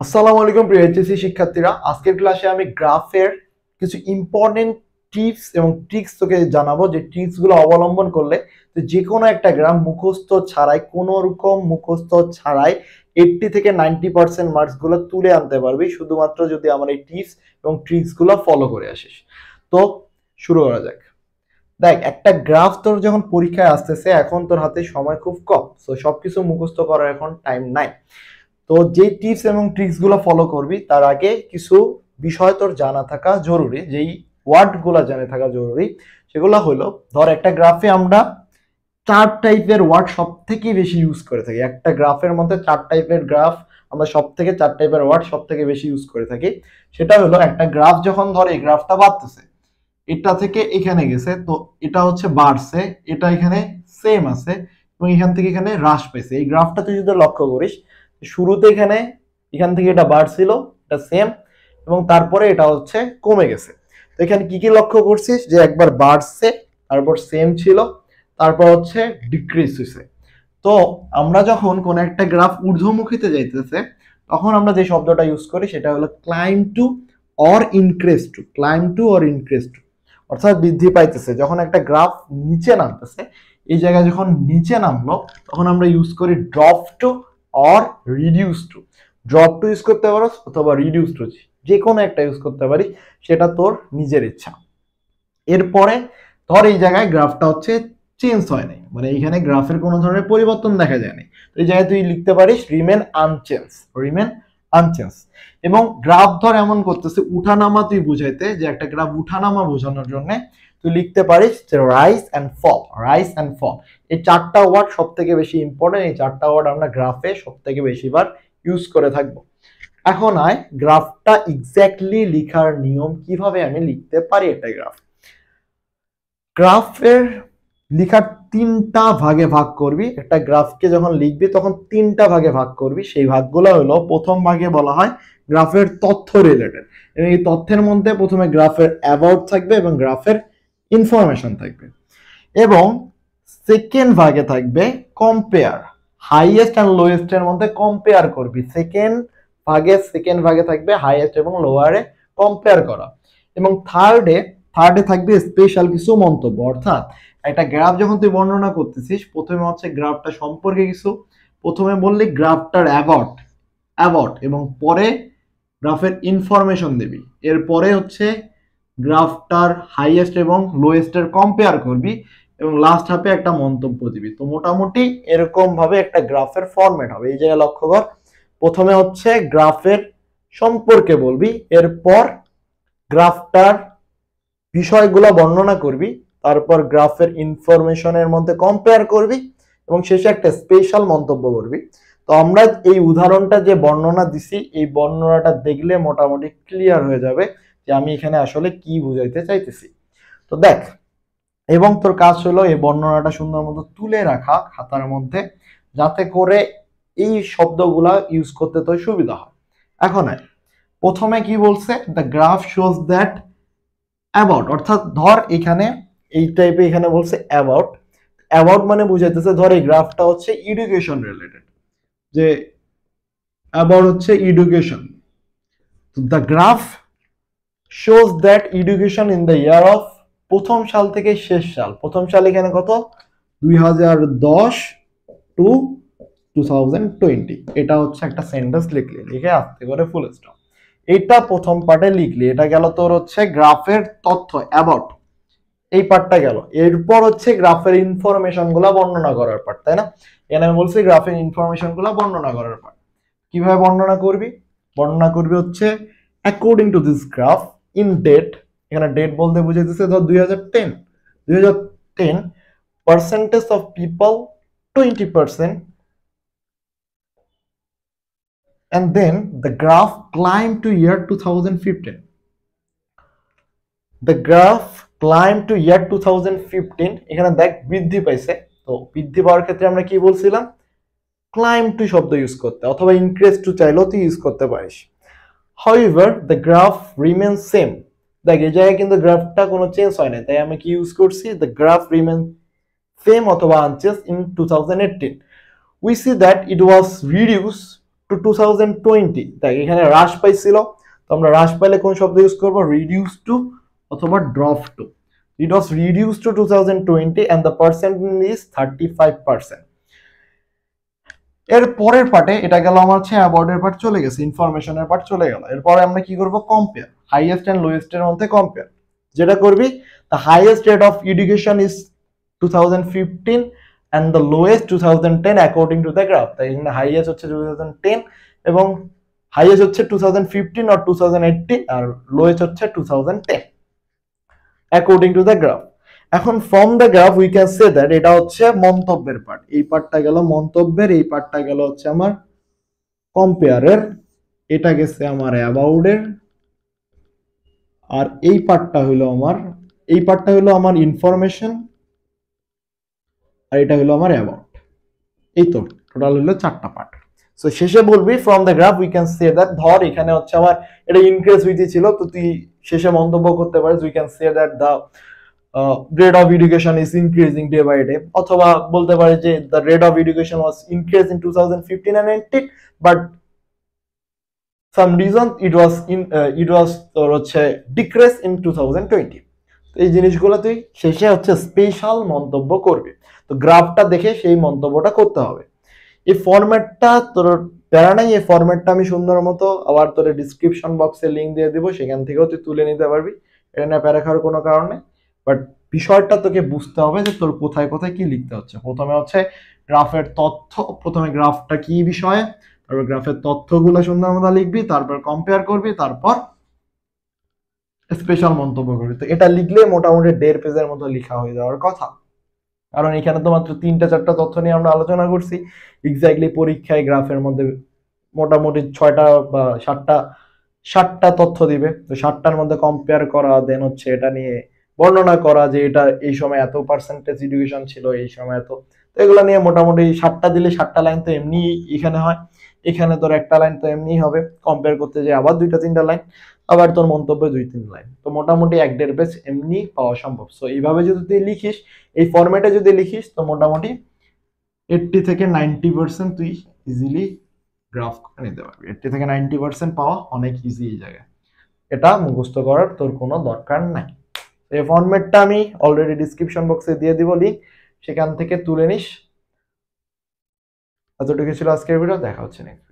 আসসালামু আলাইকুম প্রিয় এইচএসসি শিক্ষার্থীরা, আজকের ক্লাসে আমি গ্রাফের কিছু ইম্পর্টেন্ট টিপস এবং ট্রিক্স তোকে জানাবো, যে ট্রিক্সগুলো অবলম্বন করলে তুই যে কোনো একটা গ্রাফ মুখস্থ ছাড়াই, কোনো রকম মুখস্থ ছাড়াই 80 থেকে 90% মার্কসগুলো তুলে আনতে পারবি, শুধুমাত্র যদি আমার এই টিপস এবং ট্রিক্সগুলো ফলো করে আসিস। তো শুরু করা যাক। দেখ, একটা গ্রাফ তোর যখন পরীক্ষায় আসতেছে, এখন তোর হাতে সময় খুব কম, তো সবকিছু মুখস্থ করার এখন টাইম নাই। তো যে টিপস এবং ট্রিক্সগুলো ফলো করবি তার আগে কিছু বিষয় তোর জানা থাকা জরুরি, যেই ওয়ার্ডগুলো জানা থাকা জরুরি সেগুলো হলো, ধর একটা গ্রাফে আমরা 4 টাইপের ওয়ার্ড সব থেকে বেশি ইউজ করে থাকি। একটা গ্রাফের মধ্যে 4 টাইপের গ্রাফ আমরা সব থেকে 4 টাইপের ওয়ার্ড সব থেকে বেশি ইউজ করে থাকি। সেটা হলো, একটা গ্রাফ যখন ধর এই গ্রাফটা বাড়তেছে, এটা থেকে এখানে গেছে, তো এটা হচ্ছে বাড়ছে, এটা এখানে সেম আছে এবং এখান থেকে এখানে হ্রাস পেয়েছে। এই গ্রাফটা তুই যদি লক্ষ্য করিস, শুরুতে এখান থেকে এটা বাড়ছিল, এটা সেম, এবং তারপরে এটা হচ্ছে কমে গেছে। তো এখানে কি কি লক্ষ্য করছিস, যে একবার বাড়ছে, তারপর সেম ছিল, তারপর হচ্ছে ডিক্রিজ হয়েছে। তো আমরা যখন কোন একটা গ্রাফ ঊর্ধ্বমুখীতে যাইতেছে, তখন আমরা যে শব্দটা ইউজ করি সেটা হলো climb to or increase to. Climb to or increase to অর্থাৎ বৃদ্ধি পাইতেছে। যখন একটা গ্রাফ নিচে নামতেছে, এই জায়গায় যখন নিচে নামলো, তখন আমরা ইউজ করি drop to or reduce to. Drop to use করতে পারো অথবা রিডিউস টু, যে কোনো একটা ইউজ করতে পারি, সেটা তোর নিজের ইচ্ছা। এরপরে ধর এই জায়গায় গ্রাফটা হচ্ছে চেঞ্জ হয় নাই, মানে এইখানে গ্রাফের কোনো ধরনের পরিবর্তন দেখা যায়নি, তো এই জায়গায় তুই লিখতে পারিস রিমেন আনচেঞ্জ, রিমেন আনচেঞ্জ। এবং গ্রাফ ধর এমন করতেছে উঠানামা, তুই বুঝাইতে যে একটা গ্রাফ উঠানামা বোঝানোর জন্য তুই লিখতে পারিস যে rise and fall, rise and fall. এই 4টা ওয়ার্ড সব থেকে বেশি ইম্পর্টেন্ট, এই 4টা ওয়ার্ড আমরা গ্রাফে সব থেকে বেশিবার ইউজ করে থাকবো। এখন আয় গ্রাফটা এক্স্যাক্টলি লিখার নিয়ম, কিভাবে আমি লিখতে পারি একটা গ্রাফ। গ্রাফের লিখার 3টা ভাগে ভাগ করবি। একটা গ্রাফকে যখন লিখবি তখন 3টা ভাগে ভাগ করবি। সেই ভাগগুলো হলো, প্রথম ভাগে বলা হয় গ্রাফের তথ্য রিলেটেড, এবং এই তথ্যের মধ্যে প্রথমে গ্রাফের অ্যাবাউট থাকবে এবং গ্রাফের ইনফরমেশন থাকবে। এবং সেকেন্ড ভাগে থাকবে কম্পেয়ার, হাইয়েস্ট অ্যান্ড লোয়েস্ট এর মধ্যে কম্পেয়ার করবি। সেকেন্ড ভাগে থাকবে হাইয়েস্ট এবং লোয়ারে কম্পেয়ার করা। এবং থার্ডে থাকবে স্পেশাল কিছু মন্তব্য, অর্থাৎ একটা গ্রাফ যখন তুই বর্ণনা করতেছিস, প্রথমে হচ্ছে গ্রাফটা সম্পর্কে কিছু, প্রথমে বললি গ্রাফটার অ্যাবাউট, এবং পরে গ্রাফের ইনফরমেশন দিবি। এরপরে হচ্ছে গ্রাফটার হাইয়েস্ট এবং লোয়েস্টের কম্পেয়ার করবি, এবং লাস্ট হাফে একটা মন্তব্য দিবি। তো মোটামুটি এরকম ভাবে একটা গ্রাফের ফরম্যাট হবে। এই জায়গায় লক্ষ্য কর, প্রথমে হচ্ছে গ্রাফের সম্পর্কে বলবি, এরপর গ্রাফটার বিষয়গুলো বর্ণনা করবি, তারপর গ্রাফের ইনফরমেশনের মধ্যে কম্পেয়ার করবি, এবং শেষে একটা স্পেশাল মন্তব্য করবি। তো আমরা এই উদাহরণটা যে বর্ণনা দিছি, এই বর্ণনাটা দেখলে মোটামুটি ক্লিয়ার হয়ে যাবে যে আমি এখানে আসলে কি বুঝাইতে চাইতেছি। তো দেখ, এবং তোর কাজ হলো এই বর্ণনাটা সুন্দর মতো তুলে রাখা খাতার মধ্যে, যাতে করে এই শব্দগুলা ইউজ করতে তোর সুবিধা হয়। এখন প্রথমে কি বলছে, the graph shows that about, অর্থাৎ ধর এখানে এই টাইপে এখানে বলছে অ্যাবাউট মানে বুঝাইতেছে ধর এই গ্রাফটা হচ্ছে এডুকেশন রিলেটেড, যে অ্যাবাউট হচ্ছে education. The graph shows that education in the year of, প্রথম সাল থেকে শেষ সাল, প্রথম সাল এখানে কত 2010 টু 2020, এটা হচ্ছে একটা সেন্টেন্স লিখলি, লিখে আস্তে করে ফুল স্টপ। এইটা প্রথম পার্টে লিখলি, এটা গেল তোর হচ্ছে গ্রাফের তথ্য অ্যাবাউট, এই পার্টটা গেল। এরপর হচ্ছে গ্রাফের ইনফরমেশন গুলা বর্ণনা করার পার্ট, তাই না? এখানে আমি বলছি গ্রাফের ইনফরমেশন গুলা বর্ণনা করার পার্ট। কিভাবে বর্ণনা করবি? বর্ণনা করবি হচ্ছে according to this graph in date, এখানে ডেট বলতে বুঝাইতেছে ধর 2010 percentage of people 20%, and then the graph climbed to year 2015. The graph climbed to year 2015, এখানে দেখ বৃদ্ধি পাইছে। তো বৃদ্ধি পাওয়ার ক্ষেত্রে আমরা কি বলছিলাম, ক্লাইম টু শব্দ ইউজ করতে, অথবা ইনক্রিজ টু চাইলেও তুই ইউজ করতে পারিস। However, the graph remains same. দেখ এই জায়গায় কিন্তু গ্রাফটা কোনো চেঞ্জ হয় না, তাই আমি কি ইউজ করছি, the graph remains same অথবা unchanged in 2018. We see that it was reduced to 2020, তাই এখানে হ্রাস পাইছিল, তো আমরা হ্রাস পাইলে কোন শব্দ ইউজ করব? রিডিউস টু অথবা drop to. It was reduce to 2020 and the percentage is 35%. এর পরের পার্টে এটা গেল আমার হচ্ছে অ্যাওয়ার্ডের পার্ট চলে গেছে, ইনফরমেশনের পার্ট চলে গেল। এরপরে আমরা কি করব? কম্পেয়ার, হাইয়েস্ট এন্ড লোয়েস্ট এর মধ্যে কম্পেয়ার। যেটা করবি, the highest rate of education is 2015 and the lowest 2010 according to the graph। তাই এখানে হাইয়েস্ট হচ্ছে 2010 এবং হাইয়েস্ট হচ্ছে 2015 or 2018 আর লোয়েস্ট হচ্ছে 2010 according to the graph। এখন from the graph we can say that এটা হচ্ছে মন্তব্যের পার্ট, এই পার্টটা গেল মন্তব্যের, এই পার্টটা গেল হচ্ছে আমার কম্পেয়ারের, এটা গেছে আমার অ্যাবাউটের, আর এই পার্টটা হলো আমার ইনফরমেশন, আর এটা হলো আমার অ্যাবাউট। এই তো টোটাল হলো 4টা পার্ট। সো শেষে বলবি from the graph we can say that, ধর এখানে হচ্ছে আমার এটা ইনক্রিজ হইতে ছিল, তো তুই শেষে মন্তব্য করতে পারিস we can say that the rate of education is increasing day by day, অথবা বলতে পারে যে the rate of education was increased in 2015 and 18 but some reason it was হচ্ছে decrease in 2020। এই জিনিসগুলো তুই শেষে হচ্ছে স্পেশাল মন্তব্য করবি, তো গ্রাফটা দেখে সেই মন্তব্যটা করতে হবে। এই ফরম্যাটটা তোর প্যারা নাই, এই ফরম্যাটটা আমি সুন্দর মতো আবার তোর ডিসক্রিপশন বক্সে লিঙ্ক দিয়ে দিব, সেখান থেকেও তুই তুলে নিতে পারবি, এটা না প্যারা খাওয়ার কোনো কারণ নেই। বাট বিষয়টা তোকে বুঝতে হবে যে তোর কোথায় কোথায় কি লিখতে হচ্ছে। প্রথমে হচ্ছে গ্রাফের তথ্য, প্রথমে গ্রাফটা কি বিষয়ে, তারপর গ্রাফের তথ্যগুলো সুন্দর মতো লিখবি, তারপর কম্পেয়ার করবি, তারপর স্পেশাল মন্তব্য করবি। তো এটা লিখলে মোটামুটি 1.5 পেজের মতো লেখা হয়ে যাওয়ার কথা, কারণ এখানে তো মাত্র 3-4টা তথ্য নিয়ে আমরা আলোচনা করছি। এক্স্যাক্টলি পরীক্ষায় গ্রাফের মধ্যে মোটামুটি 6টা বা 7টা তথ্য দিবে, তো 7টার মধ্যে কম্পেয়ার করা, দেন হচ্ছে এটা নিয়ে বর্ণনা করা যে এটা এই সময় এত পার্সেন্টেজ এডুকেশন ছিল, এই সময় এত, তো এগুলো নিয়ে মোটামুটি 7টা দিলে 7টা লাইন তো এমনি এখানে হয়, এখানে তোর একটা লাইন তো এমনি হবে, কম্পেয়ার করতে যে আবার 2-3টা লাইন, আবার তোর মন্তব্য 2-3 লাইন, তো মোটামুটি 1-1.5 পেজ এমনি পাওয়া সম্ভব। সো এইভাবে যদি তুই লিখিস, এই ফরম্যাটে যদি লিখিস, তো মোটামুটি 80 থেকে 90% তুই ইজিলি গ্রাফ করে নিতে পারবি। 80 থেকে 90% পাওয়া অনেক ইজি এই জায়গায়, এটা মুখস্থ করার তোর কোনো দরকার নাই। এই ফরম্যাটটা আমি অলরেডি ডিসক্রিপশন বক্সে দিয়ে দিব লিংক, সেখান থেকে তুলে নিস। এতটুকু ছিল আজকের ভিডিও, দেখা হচ্ছে নেক্সট।